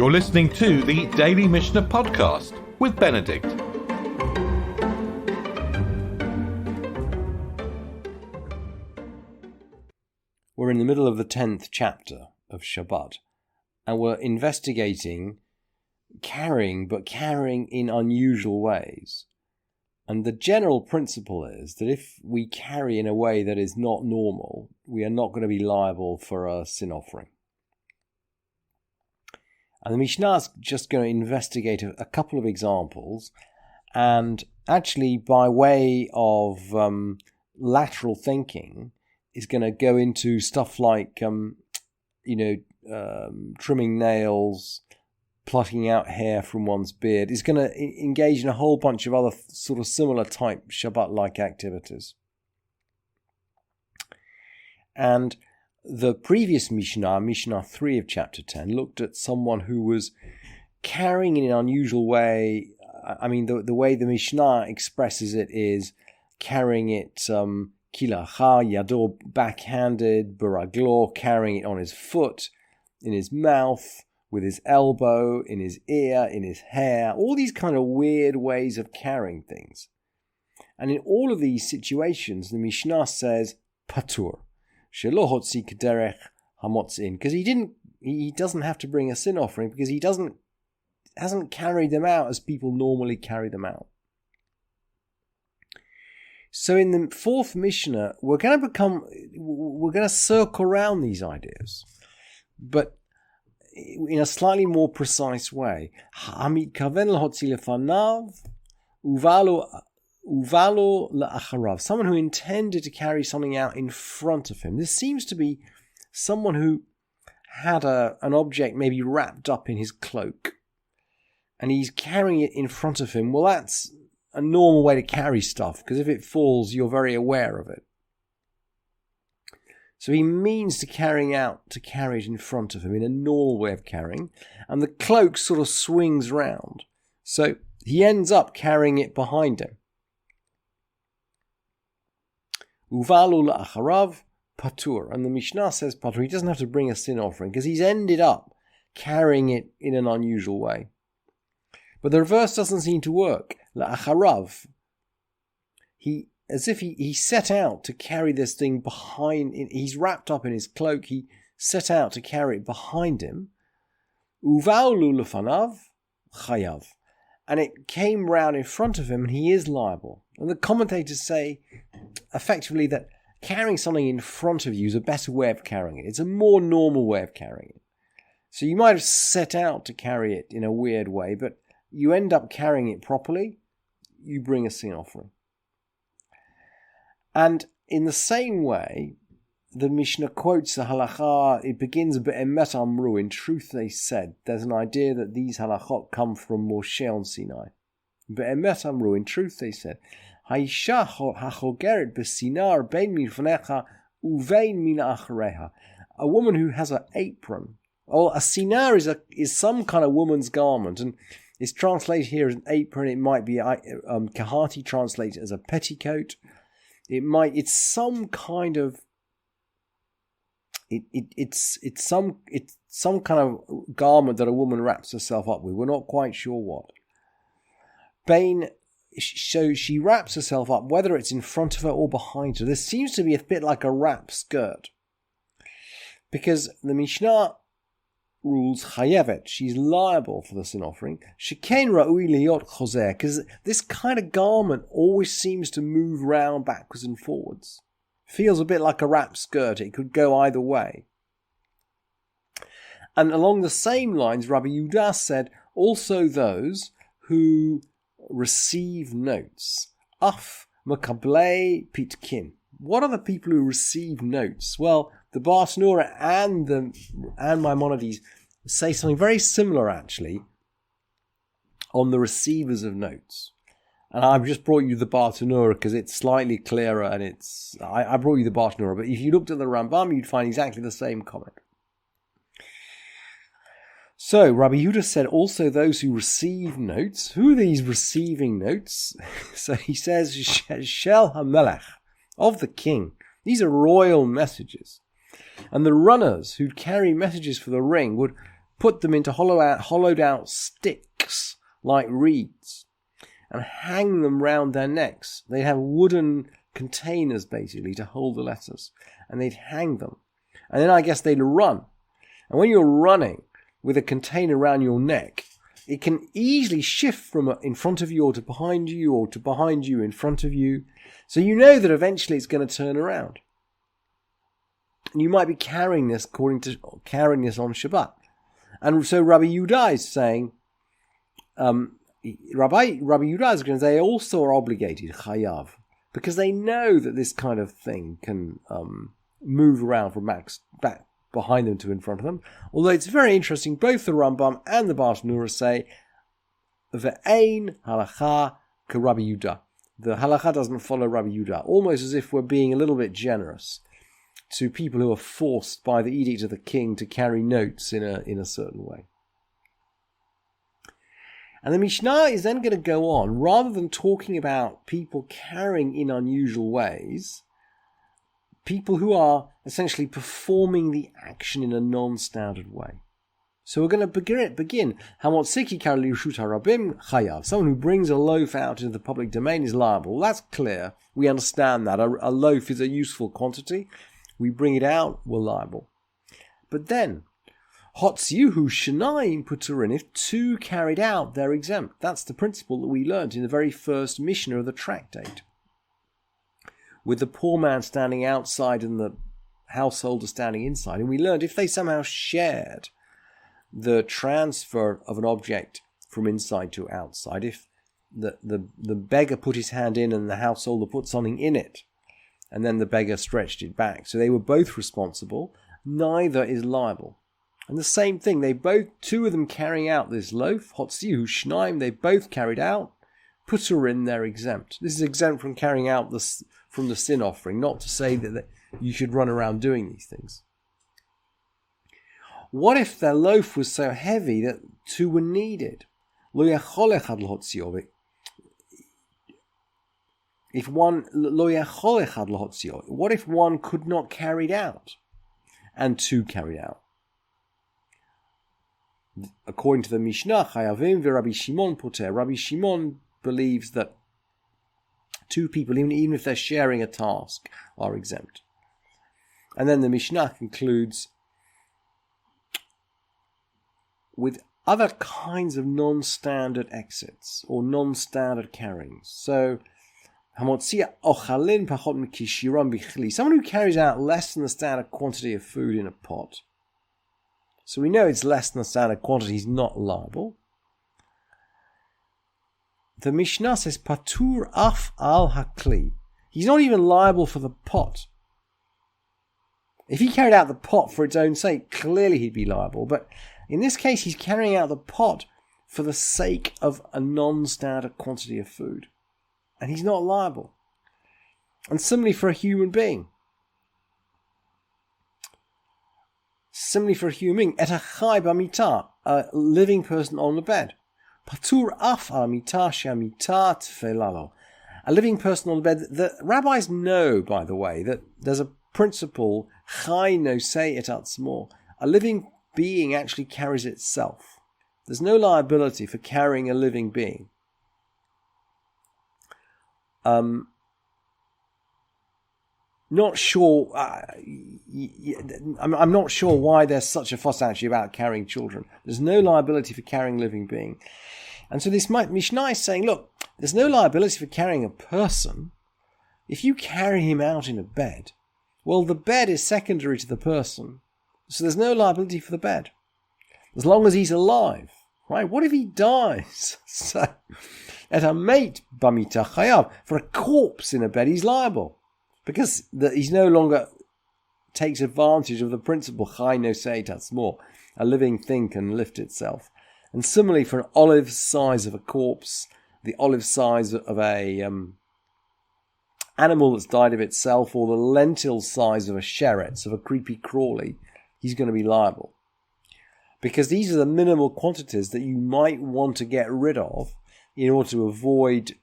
You're listening to the Daily Mishnah Podcast with Benedict. We're in the middle of the 10th chapter of Shabbat, and we're investigating carrying in unusual ways. And the general principle is that if we carry in a way that is not normal, we are not going to be liable for a sin offering. And the Mishnah is just going to investigate a couple of examples, and actually by way of lateral thinking is going to go into stuff like trimming nails, plucking out hair from one's beard. Is going to engage in a whole bunch of other sort of similar type Shabbat-like activities. And the previous Mishnah 3 of chapter 10, looked at someone who was carrying in an unusual way. I mean, the way the Mishnah expresses it is carrying it kilacha, yado, backhanded, baraglo, carrying it on his foot, in his mouth, with his elbow, in his ear, in his hair, all these kind of weird ways of carrying things. And in all of these situations, the Mishnah says patur. Because he doesn't have to bring a sin offering, because he hasn't carried them out as people normally carry them out. So in the fourth Mishnah, we're going to circle around these ideas, but in a slightly more precise way. Uvalo la'acharav, someone who intended to carry something out in front of him. This seems to be someone who had an object maybe wrapped up in his cloak, and he's carrying it in front of him. Well, that's a normal way to carry stuff, because if it falls, you're very aware of it. So he means to carry it in front of him in a normal way of carrying, and the cloak sort of swings round. So he ends up carrying it behind him. Uvalu la'acharav patur. And the Mishnah says patur. He doesn't have to bring a sin offering because he's ended up carrying it in an unusual way. But the reverse doesn't seem to work. La'acharav. As if he set out to carry this thing behind. He's wrapped up in his cloak. He set out to carry it behind him. Uvalu lefanav chayav. And it came round in front of him, and he is liable. And the commentators say, effectively, that carrying something in front of you is a better way of carrying it. It's a more normal way of carrying it. So you might have set out to carry it in a weird way, but you end up carrying it properly, you bring a sin offering. And in the same way, the Mishnah quotes the halacha. It begins be'emet amru. In truth, they said. There's an idea that these halachot come from Moshe on Sinai. Be'emet amru. In truth, they said. Haisha hachogeret b'sinar bein milfanecha uvein min achareha. A woman who has an apron. Or a sinar is some kind of woman's garment, and it's translated here as an apron. It might be Kahati translates it as a petticoat. It's some kind of. It's some kind of garment that a woman wraps herself up with. We're not quite sure what. So she wraps herself up, whether it's in front of her or behind her. This seems to be a bit like a wrap skirt, because the Mishnah rules chayevet. She's liable for the sin offering. Shekain ra'ui liyot chozer, because this kind of garment always seems to move round backwards and forwards. Feels a bit like a wrap skirt. It could go either way. And along the same lines, Rabbi Yehuda said, also those who receive notes. Af makablei pitkin. What are the people who receive notes? Well, the Bartanura and Maimonides say something very similar, actually, on the receivers of notes. And I've just brought you the Bartanura because it's slightly clearer, and I brought you the Bartanura, but if you looked at the Rambam, you'd find exactly the same comment. So, Rabbi Yehuda said, also those who receive notes. Who are these receiving notes? So he says, Shel HaMelech, of the king. These are royal messages. And the runners who'd carry messages for the ring would put them into hollowed out sticks like reeds and hang them round their necks. They'd have wooden containers basically to hold the letters, and they'd hang them. And then I guess they'd run. And when you're running with a container around your neck, it can easily shift from in front of you or to behind you or to behind you in front of you. So you know that eventually it's going to turn around. And you might be carrying this on Shabbat. And so Rabbi Yehuda is saying, Rabbi Yehuda is going to say they also are obligated, chayav, because they know that this kind of thing can move around from back behind them to in front of them. Although it's very interesting, both the Rambam and the Baal Nura say, Ve'ein halacha ka Rabbi Yehuda. The halacha doesn't follow Rabbi Yehuda, almost as if we're being a little bit generous to people who are forced by the edict of the king to carry notes in a certain way. And the Mishnah is then going to go on, rather than talking about people carrying in unusual ways, people who are essentially performing the action in a non-standard way. So we're going to begin. Hamotziki kar lirshut harabim chayav. Someone who brings a loaf out into the public domain is liable. That's clear. We understand that. A loaf is a useful quantity. We bring it out, we're liable. But then, Hotziuhu Shanaim Puturin, if two carried out, they're exempt. That's the principle that we learned in the very first Mishnah of the tractate. With the poor man standing outside and the householder standing inside. And we learned if they somehow shared the transfer of an object from inside to outside, if the beggar put his hand in and the householder put something in it, and then the beggar stretched it back, so they were both responsible, neither is liable. And the same thing, two of them carrying out this loaf, Hotzihu Shnaim, they both carried out, Puturin, they're exempt. This is exempt from carrying out from the sin offering, not to say that you should run around doing these things. What if their loaf was so heavy that two were needed? Lo yachol echad l'hotzio. If one lo yachol echad l'hotzio, what if one could not carry it out, and two carried out? According to the Mishnah, Chayavim v'Rabbi Shimon poter. Rabbi Shimon believes that two people, even if they're sharing a task, are exempt. And then the Mishnah concludes with other kinds of non-standard exits or non-standard carryings. So, someone who carries out less than the standard quantity of food in a pot. So we know it's less than the standard quantity, he's not liable. The Mishnah says, Patur af al hakli. He's not even liable for the pot. If he carried out the pot for its own sake, clearly he'd be liable. But in this case, he's carrying out the pot for the sake of a non-standard quantity of food. And he's not liable. And similarly for a human being. Et achai b'mita, a living person on the bed. Patur af al mita she'amita tfelalo. A living person on the bed. The rabbis know, by the way, that there's a principle, chai nosei et atzmo. A living being actually carries itself. There's no liability for carrying a living being. Not sure. I'm not sure why there's such a fuss actually about carrying children. There's no liability for carrying a living being, and so this Mishnah is saying, look, there's no liability for carrying a person. If you carry him out in a bed, well, the bed is secondary to the person, so there's no liability for the bed as long as he's alive, right? What if he dies? So, at a mate bamita chayav, for a corpse in a bed, he's liable. Because he's no longer takes advantage of the principle chai no seitas more. A living thing can lift itself. And similarly for an olive size of a corpse, the olive size of a animal that's died of itself, or the lentil size of a sheretz, of a creepy crawly, he's going to be liable. Because these are the minimal quantities that you might want to get rid of in order to avoid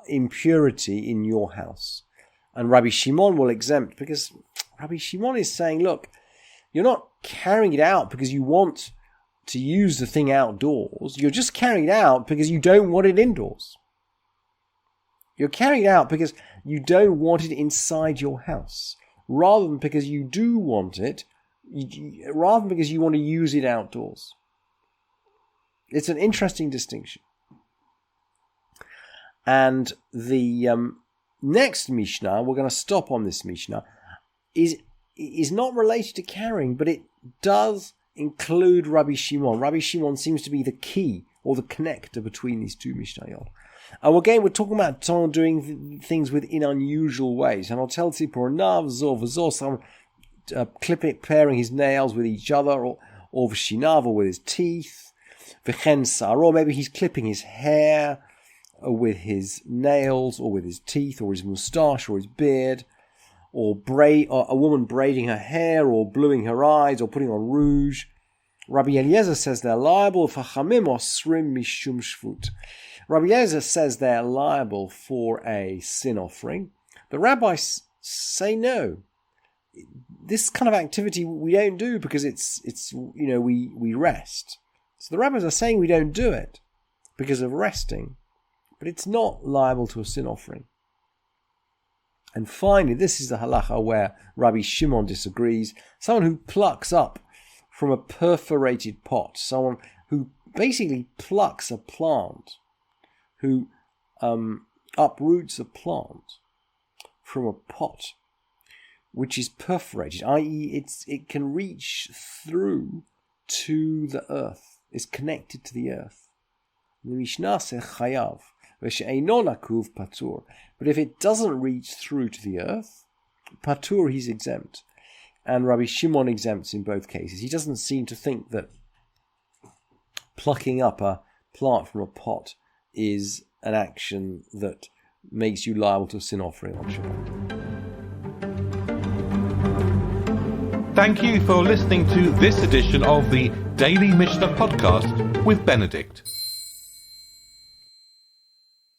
impurity in your house. And Rabbi Shimon will exempt, because Rabbi Shimon is saying, look, you're not carrying it out because you want to use the thing outdoors. You're just carrying it out because you don't want it indoors. You're carrying it out because you don't want it inside your house, rather than because you do want it, rather than because you want to use it outdoors. It's an interesting distinction. And the next Mishnah, we're going to stop on this Mishnah, is not related to carrying, but it does include Rabbi Shimon. Rabbi Shimon seems to be the key or the connector between these two Mishnayot. And again, we're talking about someone doing things in unusual ways. And I'll tell Tzipor Nav, Zor V'Zor, someone pairing his nails with each other, or V'Shinav, or with his teeth. V'chen Sar, or maybe he's clipping his hair with his nails, or with his teeth, or his moustache, or his beard, or a woman braiding her hair, or bluing her eyes, or putting on rouge. Rabbi Eliezer says they're liable for Chamim Osrim Mishum Shvut. Rabbi Eliezer says they're liable for a sin offering. The rabbis say no. This kind of activity we don't do because we rest. So the rabbis are saying we don't do it because of resting, but it's not liable to a sin offering. And finally, this is the halacha where Rabbi Shimon disagrees. Someone who plucks up from a perforated pot, someone who basically plucks a plant, who uproots a plant from a pot, which is perforated, i.e. it can reach through to the earth, is connected to the earth. The Mishnah says chayav, v'she'eino nakuv patur. But if it doesn't reach through to the earth, patur, he's exempt. And Rabbi Shimon exempts in both cases. He doesn't seem to think that plucking up a plant from a pot is an action that makes you liable to a sin offering on Shabbat. Thank you for listening to this edition of the Daily Mishnah Podcast with Benedict.